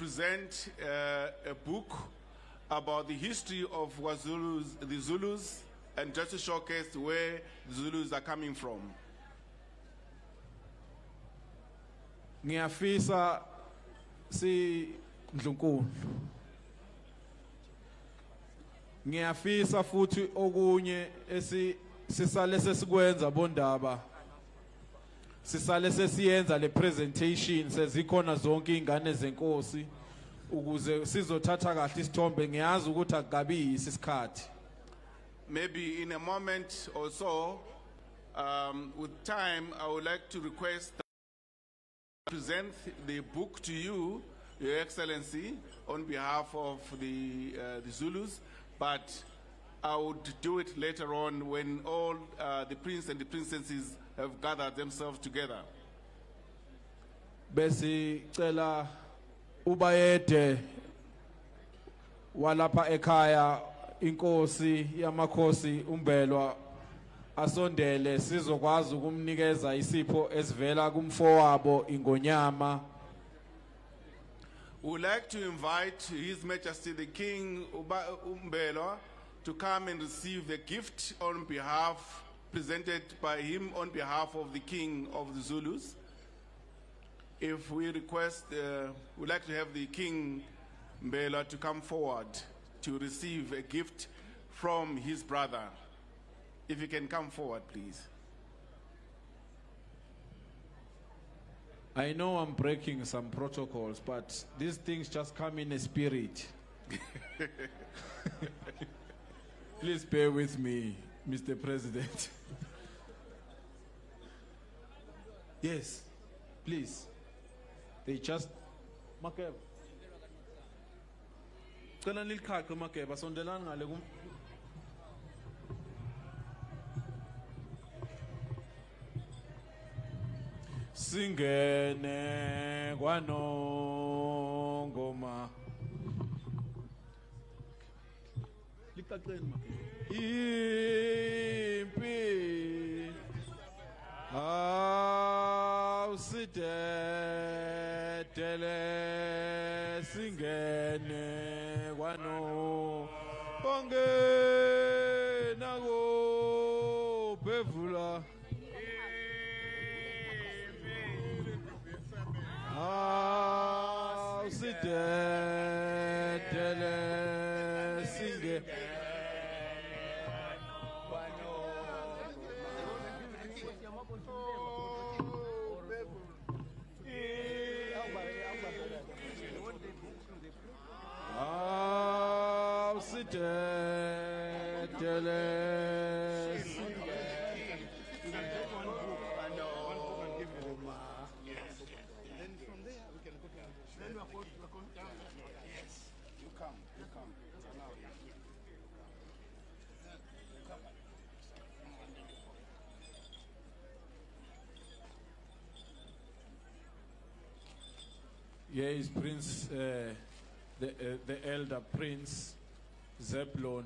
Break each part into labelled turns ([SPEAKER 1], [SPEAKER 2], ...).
[SPEAKER 1] present a book about the history of the Zulus, and just to showcase where the Zulus are coming from.
[SPEAKER 2] Ngiyafisa si Ndlunkulu. Ngiyafisa futhi okunye sisale sesikwenza bondaba. Sisale sesiyenza le presentation sezikhona zonke ingane zenkosi ukuze sizothatha kahle isithombe ngiyazi ukuthi akugabisi isikhathi.
[SPEAKER 1] Maybe in a moment or so, with time, I would like to request that I present the book to you, Your Excellency, on behalf of the Zulus, but I would do it later on when all the prince and the princesses have gathered themselves together.
[SPEAKER 2] Besi cela ubayede walapha ekhaya inkosi yamakhosi umbelwa asondele sizokwazi ukumnikeza isipho esivela kumfowabo ingonyama.
[SPEAKER 1] We would like to invite His Majesty the King Umbelwa to come and receive the gift on behalf, presented by him on behalf of the King of the Zulus. If we request, we'd like to have the King Mbelwa to come forward to receive a gift from his brother. If you can come forward, please.
[SPEAKER 2] I know I'm breaking some protocols, but these things just come in a spirit. Please bear with me, Mr. President. Yes, please. They just... Makeba. Cela nilikhaqe Makeba, sondelani ngale kum. Singene kwanongoma. Liqaqeni Makeba. Impi awusidedele singene kwano ongena ko bevula awusidedele singene Here is Prince, the elder Prince Zebulon.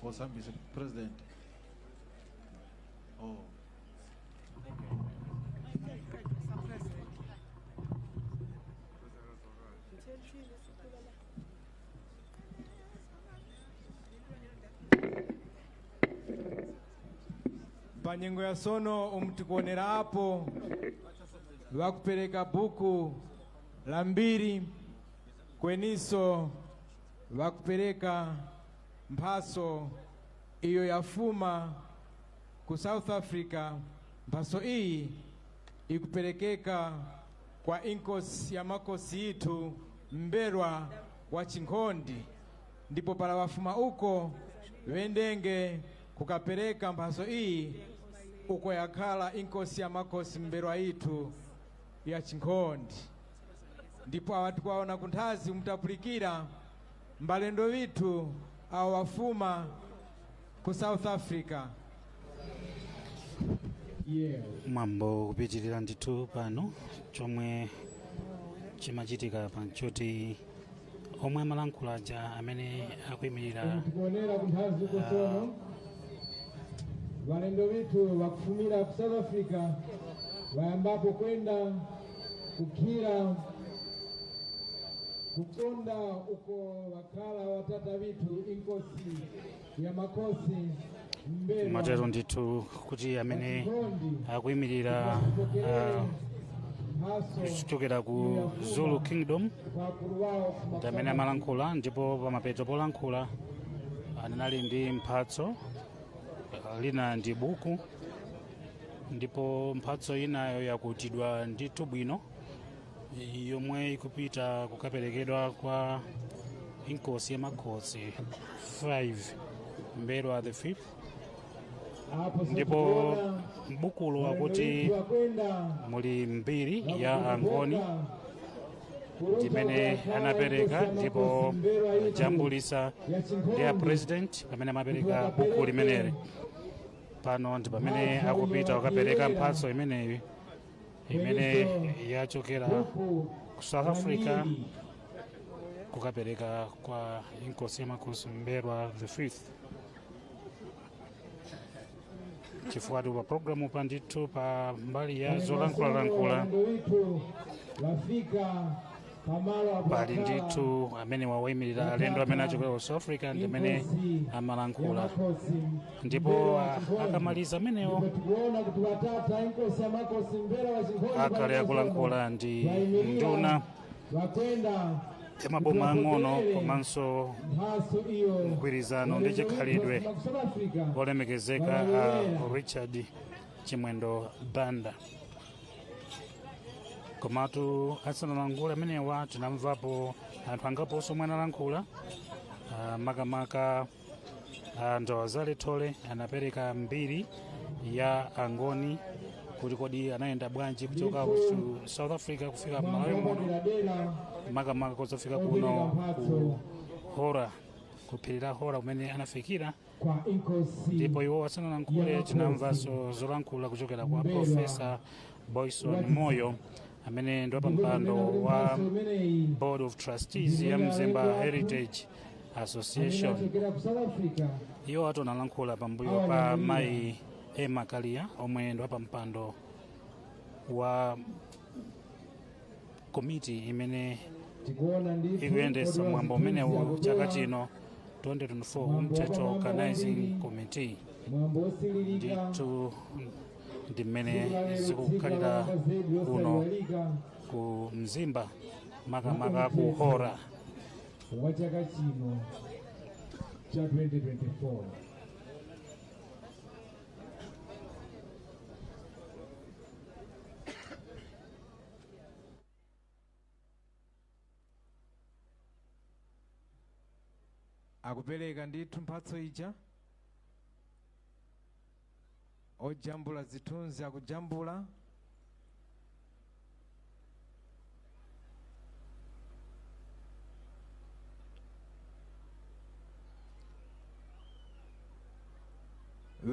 [SPEAKER 2] For some, Mr. President. Oh. Okay.
[SPEAKER 3] panyengo ya sono umtikuonera hapo wakupereka buku la mbiri kweniso wakupereka mphaso iyo yafuma ku South Africa. Mphaso iyi ikuperekeka kwa inkosi ya makosi itu Mberwa wa Chinkondi, ndipo pala wafuma uko wendenge kukapereka mphaso iyi uko yakhala inkosi ya makosi Mberwa itu ya Chinkondi. Ndipo awati kwaona kunthazi umtapulikira mbalendo vitu awo wafuma ku South Africa.
[SPEAKER 4] Mwambo kupitirira ndithu pano chomwe chimachitika panchoti omwe amalankhulaja amene akuyimirira
[SPEAKER 3] tikuonera kunthazi uko sono walendo vitu wakufumira ku South Africa wayambapo kwenda kukhira kukonda uko wakhala watata vitu inkosi ya makosi Mberwa
[SPEAKER 4] matero ndithu kuti amene akuyimirira kuchokera ku Zulu Kingdom ndi amene amalankhula, ndipo pamapeto polankhula anali ndi mphatso lina ndi buku, ndipo mphatso inayo yakutidwa ndithu bwino yomwe ikupita kukaperekedwa kwa inkosi ya makosi 5 Mberwa the 5th. Ndipo mbukulo wakuti muli mbiri ya angoni imene anapereka, ndipo jambulisa ndi ya president amene amapereka buku limeneli. Pano ndi pamene akupita kukapereka mphatso imeneyi imene yachokera ku South Africa kukapereka kwa inkosi ya makosi Mberwa the 5th. Chifukwa pa programu pandithu pa mbali ya zolankhula pali ndithu amene wayimirira alendo amene achokera ku South Africa ndi amene amalankhula, ndipo akamaliza amenewo akhale akulankhula ndi nduna ya maboma ang'ono komanso mgwirizano ndi chikhalidwe olemekezeka a Richard Chimwendo Banda. Komatu asanalankhula amenewa tinamvapo anthu angaponso omwe analankhula, makamaka Ndowa Zalethole anapereka mbiri ya angoni kuti kodi anayenda bwanji kuchoka ku South Africa kufika Malawi muno, makamaka kuzafika kuno ku Hora, kuphirira Hora umene anafikira. Ndipo iwo asanalankhule tinamvaso zolankhula kuchokera kwa Professor Boyson Moyo amene ndo pampando wa Board of Trustees ya Mzimba Heritage Association. Iwo atonalankhula pambuyo pa Mai Emma Kalia omwe ndo pampando wa komiti imene ikuyendesa mwambo umenewu chaka chino 2024 Mteto Organizing Committee. Ndithu ndi mmene zikukhalira kuno ku Mzimba, makamaka ku Hora
[SPEAKER 3] wa chaka chino cha 2024. Akupereka ndithu mphatso ija, ojambula zithunzi akujambula,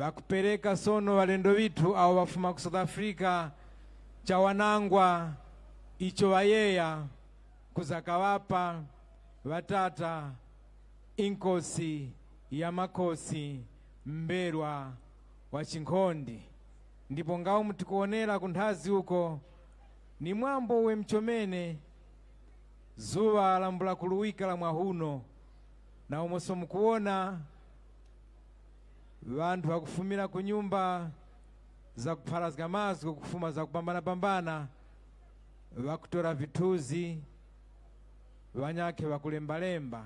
[SPEAKER 3] wakupereka sono walendo vitu au wafuma ku South Africa cha wanangwa icho wayeya kuzakawapa watata inkosi ya makosi Mberwa wa Chinkondi. Ndipo ngao mtikuonera kunthazi uko ni mwambo we mchomene zuwa lambula kuluwika la mwahuno, na umoso mkuona vantu wakufumira kunyumba za kupharazika maziko kufuma za kupambana vakutora vituzi vanyake vakulembalemba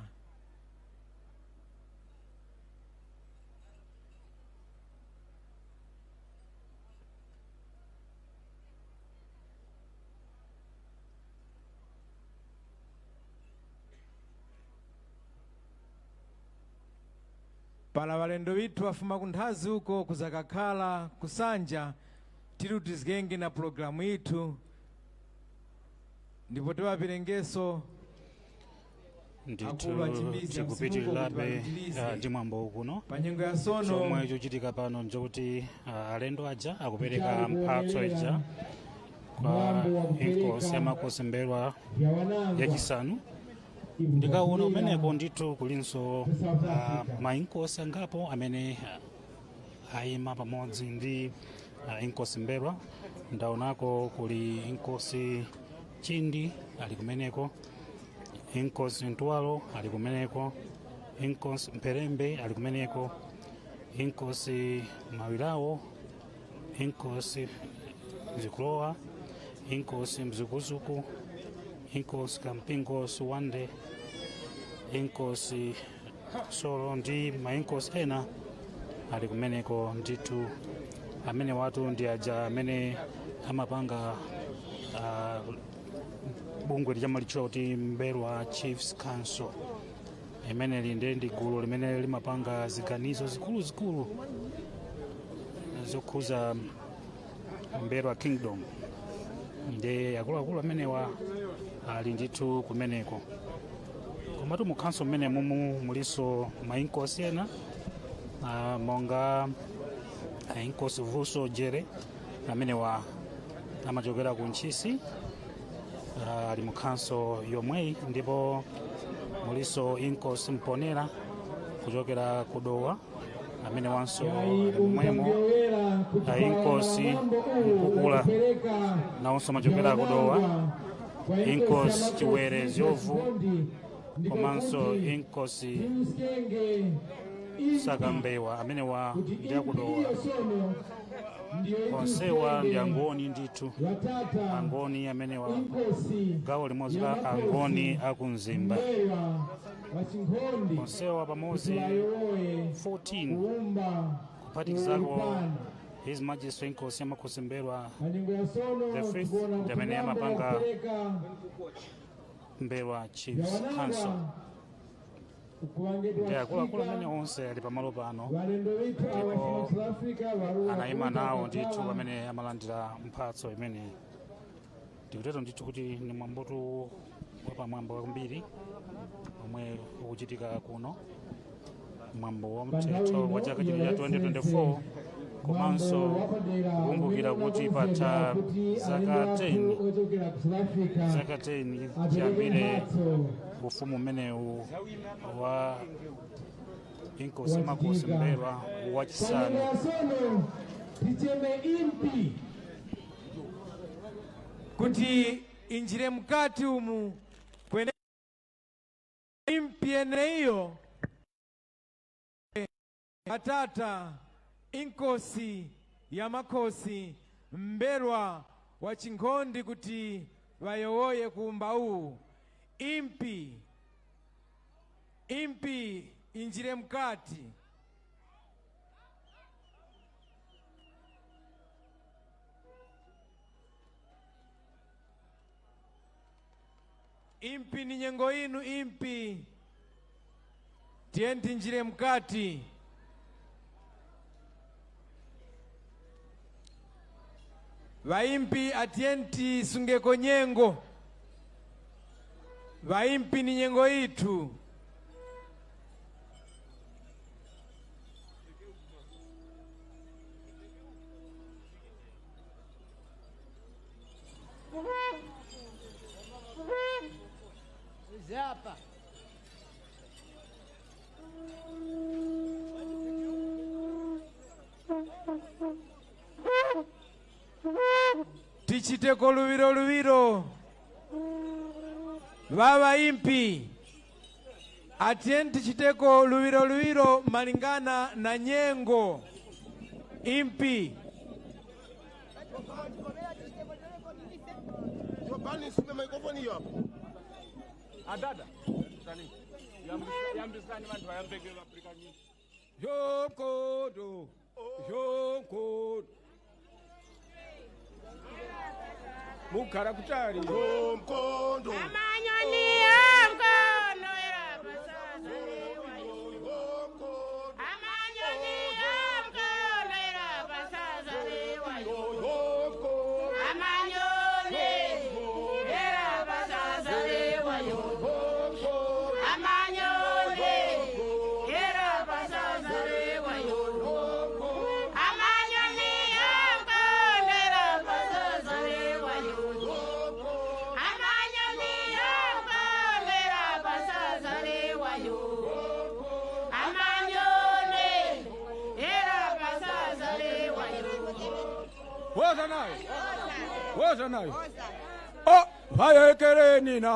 [SPEAKER 3] pala walendo vitu wafuma kunthazi uko kuzakakhala kusanja tiri tizgenge na programu itu ndipo tiwapirengeso
[SPEAKER 4] ndithu tikupitirilabe ndi mwambo kuno
[SPEAKER 3] panyengo ya sono
[SPEAKER 4] chomwe chochitika pano njokuti alendo aja akupereka mphatso ija kwa inkosi yamakosi mbelwa yachisanu. Ndikaona umeneko ndithu kulinso mainkosi angapo amene ayima pamodzi ndi inkosi mbelwa. Ndaonako kuli inkosi Chindi ali kumeneko, inkosi Ntwalo ali kumeneko, inkosi Mperembe ali kumeneko, inkosi Mawilawo, inkosi Mzikulowa, inkosi Mzukuzuku, inkosi Kampingo Suwande, inkosi Solo ndi mainkosi ena ali kumeneko ndithu. Amene watu ndi aja amene amapanga bungwe lijamalitchula kuti Mbelwa Chiefs Council. Imene linde ndi gulu limene limapanga ziganizo zikulu zokhuza Mbelwa Kingdom. Ndi akuluakulu amenewa ali ndithu kumeneko. Komatu mu council mmene mumu muliso mainkosi ena monga inkosi Vuso Jere amenewa amachokera ku Nchisi ali mu council yomweyi, ndipo muliso inkosi Mponera kuchokera ku Dowa amene wanso mwemo inkosi Mkukula nawonso amachokera ku Dowa, inkosi Chiwere Zyovu komanso inkosi Sakambewa amene wa ndi akudowa. Onsewa ndi angoni ndithu, angoni amene wa gawo limodzi la angoni akumzimba. Onsewa pamodzi 14 kuphatikizako His Majesty inkosi yamakosi Mbelwa the fifth ndi amene amapanga Mbelwa Chiefs Council. Ndi akuluakulu amene onse ali pamalo pano, ndipo anayima nawo ndithu amene amalandira mphatso imene. Ndikutero ndithu kuti ni mwambotu wapamwambo kwambiri omwe ukuchitika kuno, mwambo wa mthetho wa chaka chino cha 2024, komanso kukumbukira kuti patha zaka 10 chiyambire ufumu umenewu wa inkosi yamakosi Mbelwa wachisanu.
[SPEAKER 3] ticheme impi kuti injire mkati umu kwene impi eneyo atata inkosi yamakosi Mbelwa wa Chingondi kuti vayowoye kuumba uwu. Impi injire mkati. Impi ni nyengo inu, impi tienti injire mkati. Vaimpi atienti sungeko nyengo. Vaimpi ni nyengo itu.
[SPEAKER 5] Zapa.
[SPEAKER 3] Tichiteko luwiro Baba impi atienti chiteko luwiro malingana na nyengo. Impi
[SPEAKER 5] Microphone, sipe microphone hiyo hapo.
[SPEAKER 3] Adada. Yambisani vantu vayambeke Afrika nyingi. Yokodo. Yokodo. Mukara kutari.
[SPEAKER 5] Yokodo.
[SPEAKER 6] Amanyoni yamkono erabasasa lewa yokodo. Amanyoni yamkono erabasasa lewa yokodo. Amanyoni erabasasa lewa yokodo. Amanyoni erabasasa lewa yokodo. Amanyoni yamkono erabasasa lewa yokodo. Amanyoni yamkono erabasasa lewa yokodo. Amanyoni erabasasa lewa yokodo.
[SPEAKER 3] Woza nayo. Woza nayo. Oh, vayekereni na.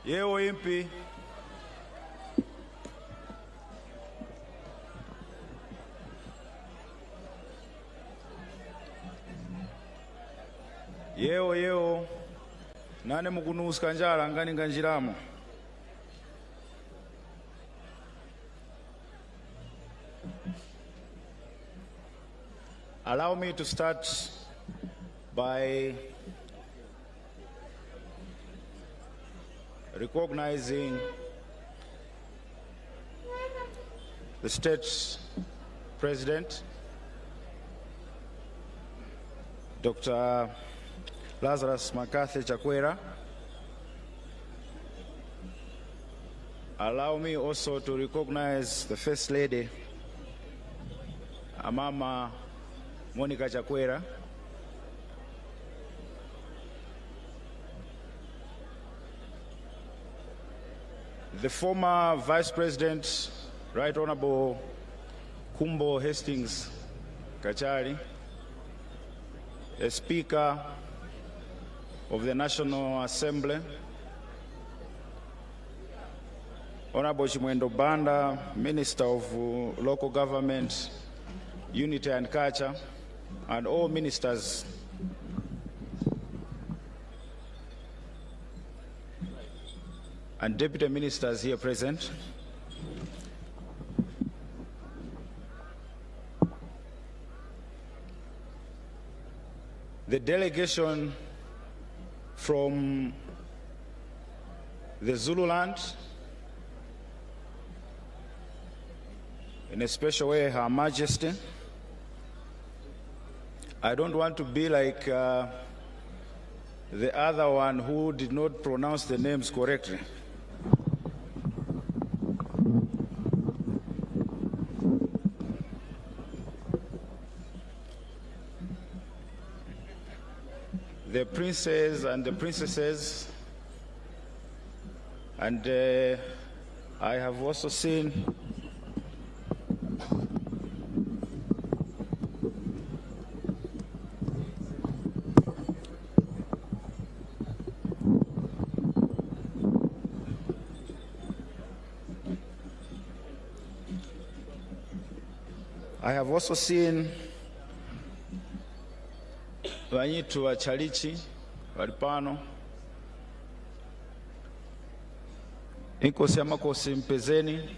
[SPEAKER 7] Yeo impi. Yeo nane mukunuska njala ngani nganjiramo. Allow me to start by recognizing the state president, Dr. Lazarus Makathi Chakwera. Allow me also to recognize the First Lady, Mama Monica Chakwera. The former Vice President, Right Honorable Kumbo Hastings Kachari, a Speaker of the National Assembly, Honorable Chimwendo Banda, Minister of Local Government, Unity and Culture, and all ministers and deputy ministers here present. The delegation from the Zululand, in a special way, Her Majesty. I don't want to be like the other one who did not pronounce the names correctly. The princes and the princesses, and I have also seen Vanyitu wa Chalichi walipano Inkosi Amakosi Mpezeni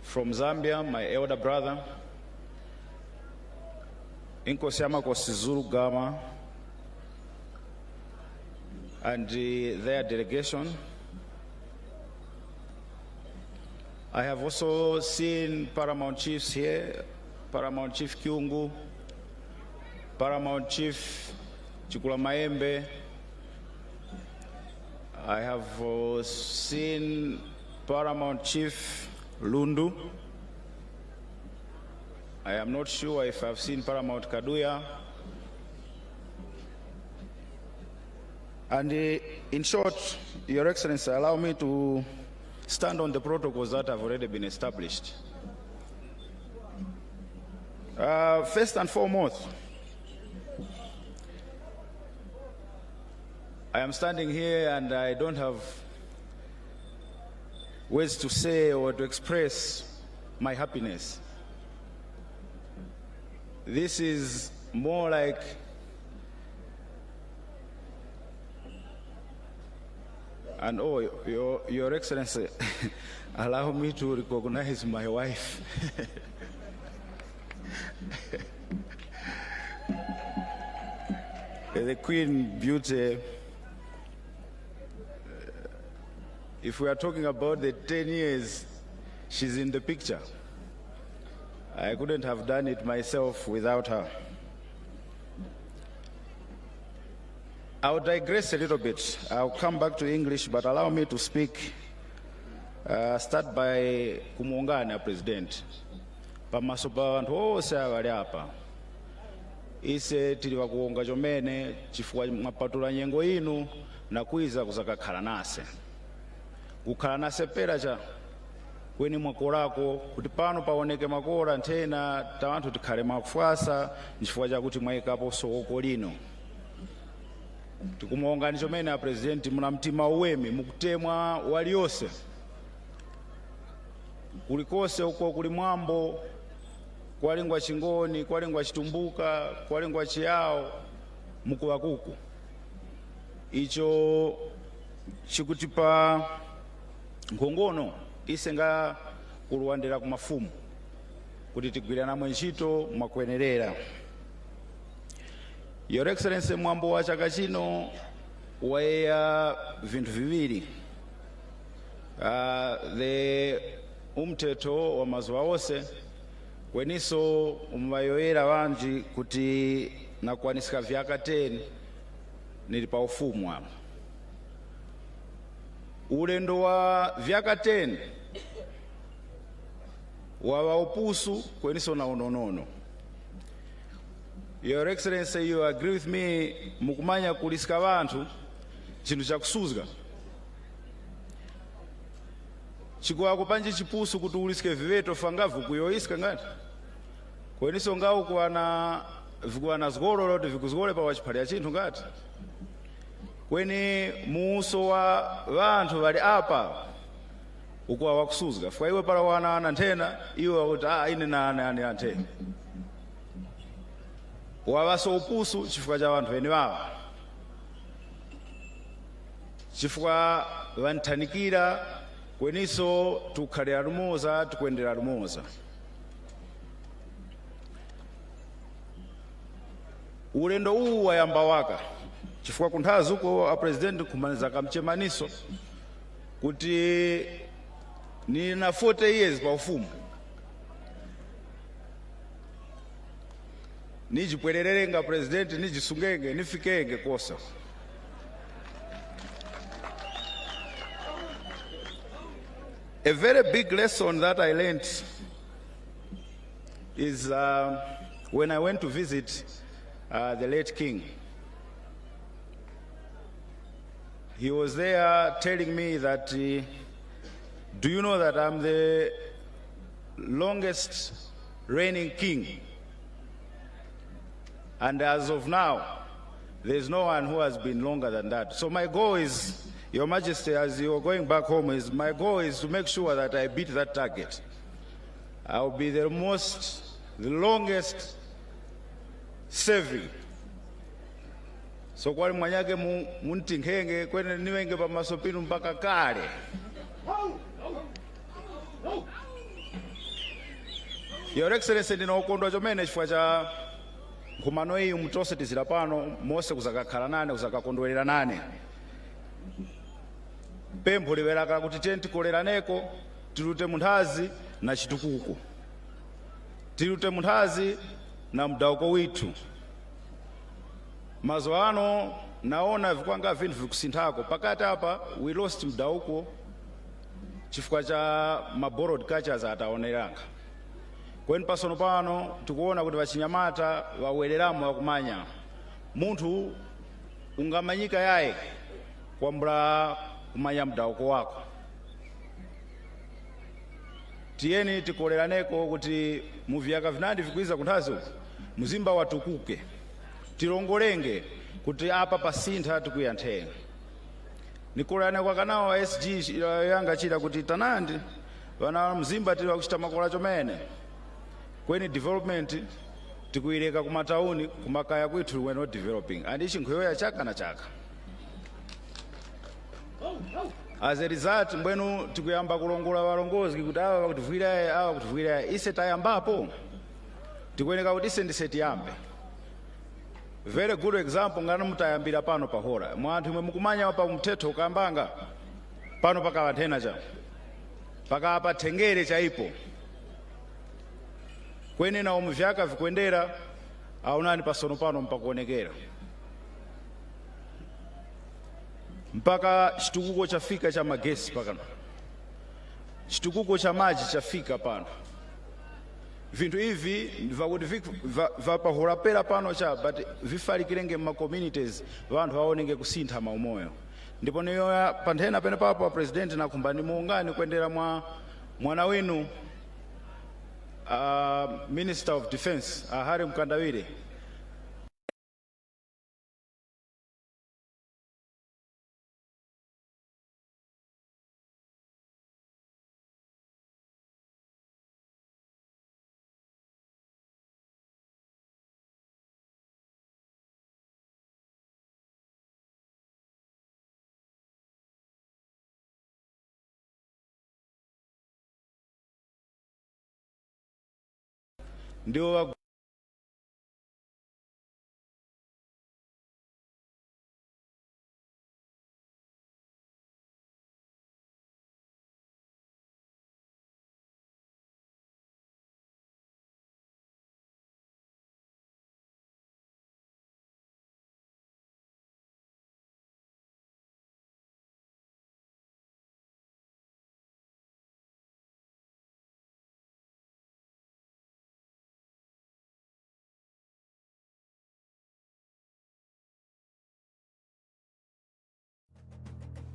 [SPEAKER 7] from Zambia, my elder brother. Inkosi Amakosi Zulu Gama and their delegation. I have also seen Paramount Chiefs here, Paramount Chief Kyungu, Paramount Chief Chikula Maembe. I have seen Paramount Chief Lundu. I am not sure if I've seen Paramount Kaduya. And in short, Your Excellency, allow me to stand on the protocols that have already been established. First and foremost, I am standing here and I don't have words to say or to express my happiness. This is more like and Your Excellency, allow me to recognize my wife. The Queen Beauty. If we are talking about the 10 years, she's in the picture. I couldn't have done it myself without her. I'll digress a little bit. I'll come back to English, but allow me to speak. Start by kumungana President. Pamaso pa anthu onse abali apa. Ise tili wakuonga chomene chifukwa mwapatula nyengo inu na kuiza kuzakakhala nase. kukhala nasepera cha kweni mwakolako kuti pano paoneke makola nthena ta anthu tikhale mafwasa nchifukwa chakuti mwayikapo soko lino. Tikumuonga ni chomene a president muna mtima uwemi mukutemwa waliyonse kulikose uko kuli mwambo kwalingwa chingoni kwalingwa chitumbuka kwalingwa chiyawo mukuwakuku icho chikutipa nkhongono isenga kuluwandira ku mafumu kuti tigwirana ntchito mwakwenerera. Your Excellency, mwambo wa chaka chino waya vinthu viwiri. The umteto wa mazuwa onse kweniso umvayoyera wanji kuti nakwanisika vyaka 10 nili pa ufumu apa. Ulendo wa vyaka 10 wa upusu kweniso na unonono. Your Excellency, you agree with me mukumanya kulisika vantu chinthu chakusuzga chikuwako panji chipusu kuti ulisike viveto fangavu kuyoisika ngati kweniso ngawo vikuwana zgololo kuti vikuzgole pa wachiphalira chinthu ngati kweni muuso wa vantu vali apa ukuwa wakusuzga fwa iwe pala wana nthena iwe wakuti ine na nthena wawaso upusu chifukwa cha vantu vene wawa chifukwa vanthanikira kweniso tukhalira lumoza tukuendera lumoza. Ulendo uwu wayamba waka chifukwa kunthazi uko a president kumaliza kamchemaniso kuti ni na 40 years pa ufumu nijipwererenga president nijisungenge nifikenge kosa. A very big lesson that I learned is when I went to visit the late king. He was there telling me that, do you know that I'm the longest reigning king? And as of now, there's no one who has been longer than that. So my goal is, Your Majesty, as you're going back home, my goal is to make sure that I beat that target. I'll be the longest serving. So kwa mwanyake muntinkhenge kwene niwenge pa masopinu mpaka kale. Your Excellency, ndinokondwa chomene chifukwa cha nkhumano iyi mutose tizira pano mose kuzakakhala nane kuzakakondwerera nane. Pempho liweraka kuti tikoleraneko tilute munthazi na chitukuko. Tilute munthazi na mdauko withu. Mazuwa ano naona vikwanga vinthu vikusinthako pakati apa we lost mdauko chifukwa cha borrowed cultures ataoneranga. Kweni pasono pano tikuona kuti vachinyamata vawereramo wakumanya munthu ungamanyika yaye kwambula kumanya mdauko wako. Tiyeni tikoleraneko kuti muvyaka vinandi vikwiza kunthazi uku muzimba watukuke. Tilongolenge kuti apa pasintha tikuyanthena. Nikolane kwa kanawa wa SG yanga chira kuti tanandi vana mzimba tili wakuchita makola chomene. Kweni development tikuyireka kumatauni kumakaya kwithu we're not developing. And ichi nkhoyoya chaka na chaka. As a result, mbwenu tikuyamba kulongola walongozi kuti awa kutuvwira ise tayambapo. Tikuyeneka kuti ise ndise tiyambe. Very good example ngana mutayambira pano pahora. Mwanthu mwe mukumanya pa mthetho ukambanga pano pakawanthena cha. Pakapa thengere chaipo. Kweni na umuvyaka vikuendera aunani pasono pano mpakuonekera. Mpaka chitukuko chafika cha magesi pakano. Chitukuko cha maji chafika pano. Vintu hivi vakuti vapahorapera pano cha but vifalikirenge ma communities vantu vaonenge kusintha maumoyo. ndipo niyo panthena pene papo president nakhumbani muungani kuendera mwana winu Minister of Defense Harry Mkandawire. Ndio